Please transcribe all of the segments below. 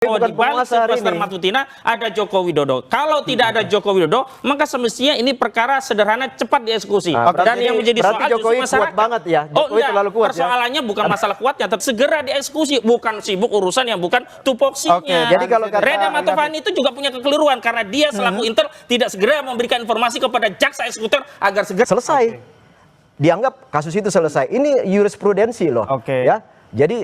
Di balik Sylvester Matutina ada Joko Widodo. Kalau tidak ada Joko Widodo, maka semestinya ini perkara sederhana cepat dieksekusi. Dan yang menjadi soal Jokowi kuat banget ya. Jokowi terlalu kuat. Persoalannya bukan masalah kuatnya, tapi segera dieksekusi, bukan sibuk urusan yang bukan tupoksinya. Jadi kalau Reda Matovani itu juga punya kekeliruan karena dia selaku Intel tidak segera memberikan informasi kepada jaksa eksekutor agar segera selesai. Dianggap kasus itu selesai. Ini jurisprudensi loh. Ya. Jadi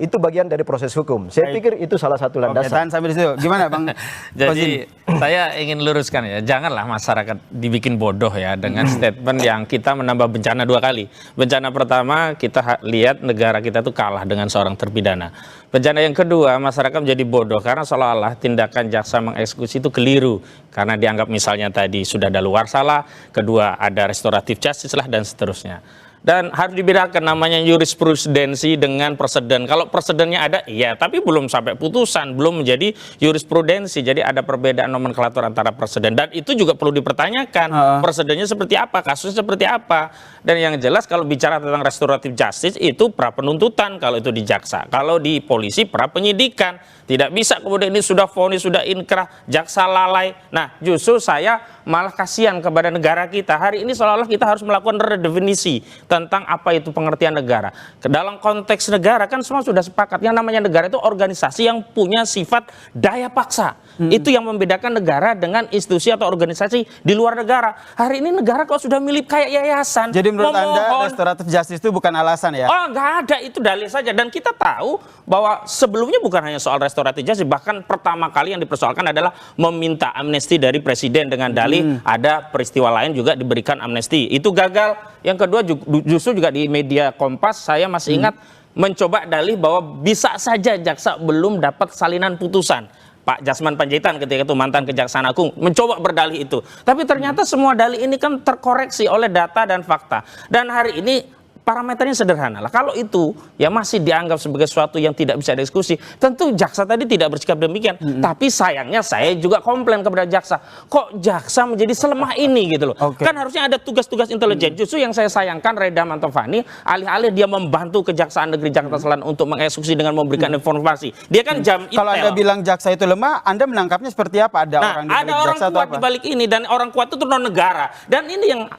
itu bagian dari proses hukum. Saya pikir itu salah satu landasan. Tahan sampai di situ. Gimana Bang? Jadi saya ingin luruskan ya, janganlah masyarakat dibikin bodoh ya dengan statement yang kita menambah bencana 2 kali. Bencana pertama kita lihat negara kita tuh kalah dengan seorang terpidana. Bencana yang kedua masyarakat menjadi bodoh karena seolah-olah tindakan jaksa mengeksekusi itu keliru karena dianggap misalnya tadi sudah daluarsa, kedua ada restoratif justice lah dan seterusnya. Dan harus dibedakan namanya jurisprudensi dengan preseden. Kalau presidennya ada, iya, tapi belum sampai putusan, belum menjadi jurisprudensi. Jadi ada perbedaan nomenklatur antara preseden. Dan itu juga perlu dipertanyakan. Presidennya seperti apa, kasusnya seperti apa. Dan yang jelas kalau bicara tentang restoratif justice itu pra penuntutan kalau itu di jaksa. Kalau di polisi pra penyidikan. Tidak bisa kemudian ini sudah vonis, sudah inkrah, jaksa lalai. Nah justru saya malah kasihan kepada negara kita. Hari ini seolah-olah kita harus melakukan redefinisi tentang apa itu pengertian negara. Dalam konteks negara kan semua sudah sepakat. Yang namanya negara itu organisasi yang punya sifat daya paksa. Itu yang membedakan negara dengan institusi atau organisasi di luar negara. Hari ini negara kok sudah milik kayak yayasan. Jadi menurut Anda restoratif justice itu bukan alasan ya? Oh nggak ada, itu dalil saja. Dan kita tahu bahwa sebelumnya bukan hanya soal restoratif justice, bahkan pertama kali yang dipersoalkan adalah meminta amnesti dari presiden dengan dalih ada peristiwa lain juga diberikan amnesti. Itu gagal. Yang kedua justru juga di media Kompas saya masih ingat mencoba dalih bahwa bisa saja jaksa belum dapat salinan putusan. Pak Jasman Panjaitan ketika itu mantan Kejaksaan Agung mencoba berdalih itu. Tapi ternyata semua dalih ini kan terkoreksi oleh data dan fakta. Dan hari ini parameternya sederhana lah. Kalau itu ya masih dianggap sebagai sesuatu yang tidak bisa diskusi, tentu jaksa tadi tidak bersikap demikian. Tapi sayangnya saya juga komplain kepada jaksa. Kok jaksa menjadi selemah ini gitu loh. Kan harusnya ada tugas-tugas intelijen. Justru yang saya sayangkan Reda Matovani alih-alih dia membantu Kejaksaan Negeri Jakarta Selatan untuk mengeksekusi dengan memberikan informasi. Dia kan jam Kalau Anda bilang jaksa itu lemah, Anda menangkapnya seperti apa? Ada orang kuat di balik ini dan orang kuat itu non negara. Dan ini yang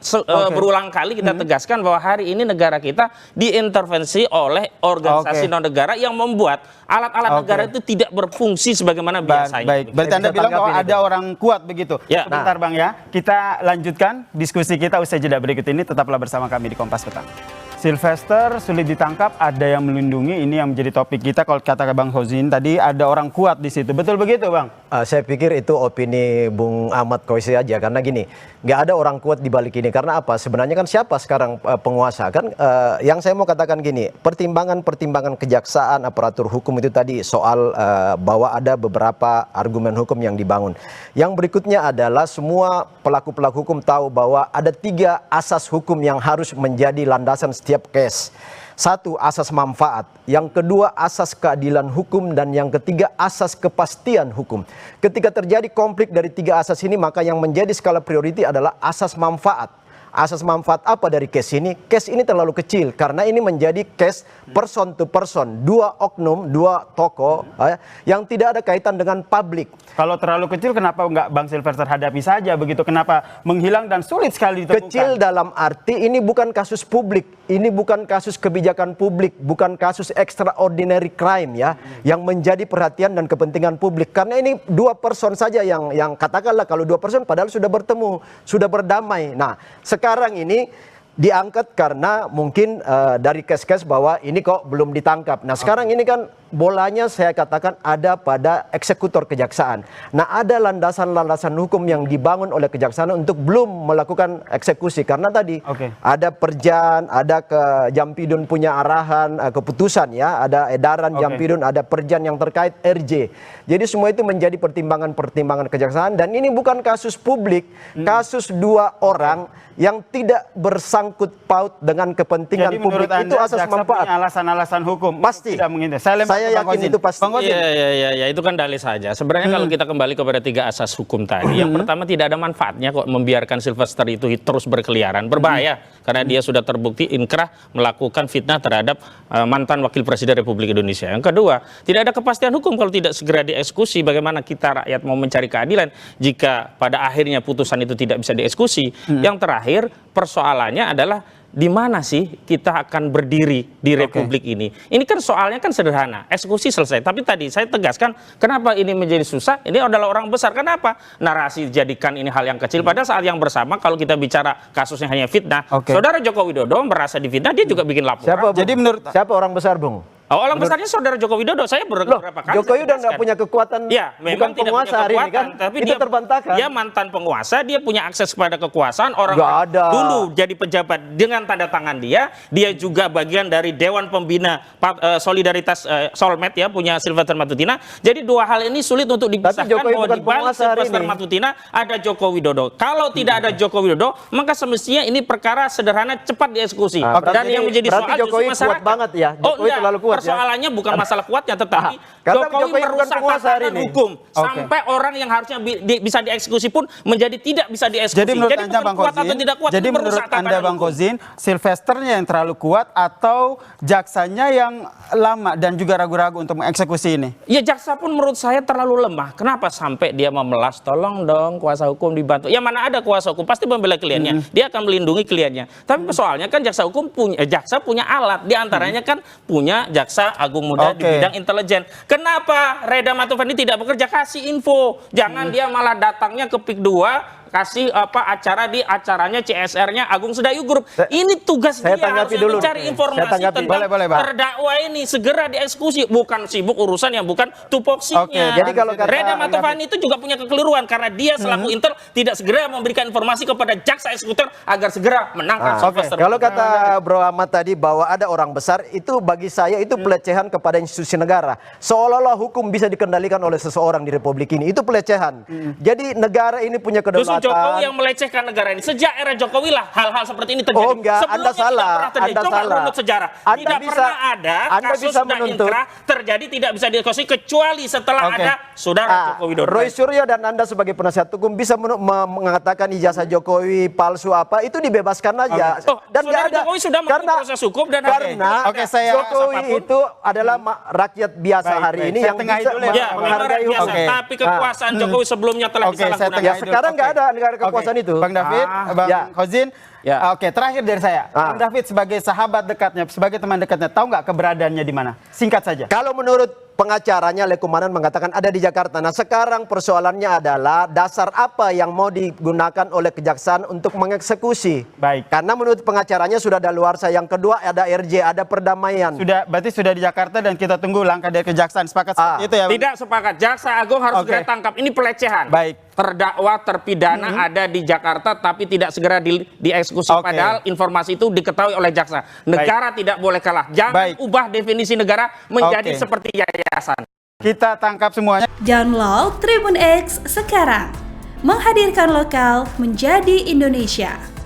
berulang kali kita tegaskan bahwa hari ini negara kita diintervensi oleh organisasi non negara yang membuat alat-alat negara itu tidak berfungsi sebagaimana biasanya. Baik, berarti Anda bilang bahwa ada orang kuat begitu. Ya. Sebentar Bang ya, kita lanjutkan diskusi kita usai jeda berikut ini. Tetaplah bersama kami di Kompas Petang. Sylvester sulit ditangkap, ada yang melindungi, ini yang menjadi topik kita. Kalau kata Bang Hozin tadi ada orang kuat di situ, betul begitu Bang? Saya pikir itu opini Bung Ahmad Koisi aja, karena gini, nggak ada orang kuat di balik ini. Karena apa? Sebenarnya kan siapa sekarang penguasa? Kan yang saya mau katakan gini, pertimbangan kejaksaan, aparatur hukum itu tadi soal bahwa ada beberapa argumen hukum yang dibangun. Yang berikutnya adalah semua pelaku-pelaku hukum tahu bahwa ada 3 asas hukum yang harus menjadi landasan setiap case. 1, asas manfaat. Yang kedua, asas keadilan hukum. Dan yang ketiga, asas kepastian hukum. Ketika terjadi konflik dari 3 asas ini, maka yang menjadi skala priority adalah asas manfaat. Asas manfaat apa dari case ini? Case ini terlalu kecil karena ini menjadi case person to person, 2 oknum, 2 tokoh yang tidak ada kaitan dengan publik. Kalau terlalu kecil, kenapa nggak Bang Sylvester hadapi saja begitu? Kenapa menghilang dan sulit sekali ditemukan? Kecil dalam arti ini bukan kasus publik, ini bukan kasus kebijakan publik, bukan kasus extraordinary crime ya, yang menjadi perhatian dan kepentingan publik. Karena ini 2 person saja yang katakanlah kalau 2 person padahal sudah bertemu, sudah berdamai. Nah, sekarang ini diangkat karena mungkin dari case-case bahwa ini kok belum ditangkap. Nah sekarang ini kan bolanya saya katakan ada pada eksekutor kejaksaan. Nah ada landasan-landasan hukum yang dibangun oleh kejaksaan untuk belum melakukan eksekusi. Karena tadi ada perjan, ada ke Jampidun punya arahan, keputusan ya, ada edaran Jampidun, ada perjan yang terkait RJ. Jadi semua itu menjadi pertimbangan-pertimbangan kejaksaan. Dan ini bukan kasus publik, kasus 2 orang yang tidak bersangkut paut dengan kepentingan publik. Itu asas manfaat. Alasan-alasan hukum. Pasti. Tidak menginter. Saya lempar Saya Bang yakin Kozin. itu pasti. Bang Kozin. Iya, itu kan dalih saja. Sebenarnya kalau kita kembali kepada 3 asas hukum tadi, yang pertama tidak ada manfaatnya kok membiarkan Sylvester itu terus berkeliaran, berbahaya karena dia sudah terbukti inkrah melakukan fitnah terhadap mantan wakil presiden Republik Indonesia. Yang kedua, tidak ada kepastian hukum kalau tidak segera dieksekusi. Bagaimana kita rakyat mau mencari keadilan jika pada akhirnya putusan itu tidak bisa dieksekusi? Yang terakhir, persoalannya adalah di mana sih kita akan berdiri di republik ini? Ini kan soalnya kan sederhana, eksekusi selesai. Tapi tadi saya tegaskan, kenapa ini menjadi susah? Ini adalah orang besar. Kenapa? Narasi jadikan ini hal yang kecil. Pada saat yang bersama, kalau kita bicara kasusnya hanya fitnah, saudara Joko Widodo merasa difitnah, dia juga bikin laporan. Siapa, Bung? Jadi menurut siapa orang besar, Bung? Oh, orang besarnya saudara Joko Widodo. Saya beberapa kali Jokowi udah nggak tegaskan. punya kekuatan, Ya, memang bukan tidak penguasa punya hari ini kekuatan, kan, tapi itu dia terbantahkan. Dia mantan penguasa, dia punya akses kepada kekuasaan. Orang Nggak ada. dulu jadi pejabat dengan tanda tangan dia juga bagian dari Dewan Pembina Solidaritas Solmed ya, punya Sylvester Matutina. Jadi dua hal ini sulit untuk dipisahkan, Jokowi bahwa bukan di balik penguasa hari Sylvester ini. Matutina ada Joko Widodo. Kalau tidak ada Joko Widodo, maka semestinya ini perkara sederhana cepat dieksekusi. Dan yang menjadi berarti soal Jokowi justru kuat banget ya. Jokowi enggak. terlalu kuat ya. Persoalannya bukan masalah kuatnya, tetapi karena Jokowi Jokowi bukan merusak penguasa hari tatanan ini. hukum sampai orang yang harusnya bisa dieksekusi pun menjadi tidak bisa dieksekusi. Jadi menurut Anda bukan Bang kuat atau Kozin, tidak kuat, jadi itu menurut merusak Anda tatanan Bang hukum. Kozin, Sylvesternya yang terlalu kuat atau jaksanya yang lama dan juga ragu-ragu untuk mengeksekusi ini? Ya, jaksa pun menurut saya terlalu lemah. Kenapa sampai dia memelas? Tolong dong kuasa hukum dibantu. Ya mana ada kuasa hukum pasti membela kliennya. Dia akan melindungi kliennya. Tapi soalnya kan jaksa hukum jaksa punya alat. Di antaranya kan punya jaksa agung muda di bidang intelijen. Kenapa Reda Matufani tidak bekerja? Kasih info. Jangan dia malah datangnya ke PIK 2 kasih acara di acaranya CSR-nya Agung Sedayu Group. Ini tugas Saya dia, tanggapi harusnya dulu. mencari informasi Saya tanggapi. tentang Boleh, Pak. terdakwa ini segera dieksekusi, bukan sibuk urusan yang bukan tupoksinya. Oke, jadi kalau kata Reda Matufani itu juga punya kekeliruan karena dia selaku Intel tidak segera memberikan informasi kepada jaksa eksekutor agar segera menangkap Sylvester. Kalau kata Bro Ahmad tadi bahwa ada orang besar, itu bagi saya itu pelecehan kepada institusi negara. Seolah-olah hukum bisa dikendalikan oleh seseorang di republik ini. Itu pelecehan. Jadi negara ini punya kedaulatan. Justru Jokowi yang melecehkan negara ini. Sejak era Jokowi lah hal-hal seperti ini terjadi. Oh enggak, Sebelumnya Anda salah. tidak pernah terjadi. Anda Coba salah. runut sejarah. Anda Tidak bisa- pernah ada Anda kasus bisa dan menuntut. inkrah terjadi tidak bisa dieksekusi kecuali setelah ada saudara Joko Widodo. Roy Suryo dan Anda sebagai penasihat hukum bisa mengatakan ijazah Jokowi palsu apa, itu dibebaskan aja. Oh, Dan saudara nggak ada Jokowi sudah melalui proses hukum dan karena Oke, saya- Jokowi siapapun. itu adalah rakyat biasa Baik, hari baik. ini Saya yang tengahi bisa dulu ya, Ya, menghargai biasa, hukum. Oke. tapi kekuasaan Jokowi sebelumnya telah Oke, saya disalahgunakan. tengahi Ya, sekarang dulu. nggak Oke. ada negara kekuasaan Oke. itu. Bang David, Bang Ya. Kozin. Ya. Oke, terakhir dari saya. Ah. Bang David sebagai sahabat dekatnya, sebagai teman dekatnya, tahu nggak keberadaannya di mana? Singkat saja. Kalau menurut pengacaranya Lekumanan mengatakan ada di Jakarta. Nah sekarang persoalannya adalah dasar apa yang mau digunakan oleh kejaksaan untuk mengeksekusi. Baik. Karena menurut pengacaranya sudah ada daluarsa. Yang kedua ada RJ, ada perdamaian. Berarti sudah di Jakarta dan kita tunggu langkah dari kejaksaan. Sepakat seperti itu ya? Bang? Tidak sepakat. Jaksa Agung harus Oke. segera tangkap. Ini pelecehan. Baik. Terdakwa terpidana ada di Jakarta tapi tidak segera dieksekusi. Oke. Padahal informasi itu diketahui oleh jaksa. Negara tidak boleh kalah. Jangan Baik. ubah definisi negara menjadi Oke. seperti yayasan. Kita tangkap semuanya. Download Tribun X sekarang. Menghadirkan lokal menjadi Indonesia.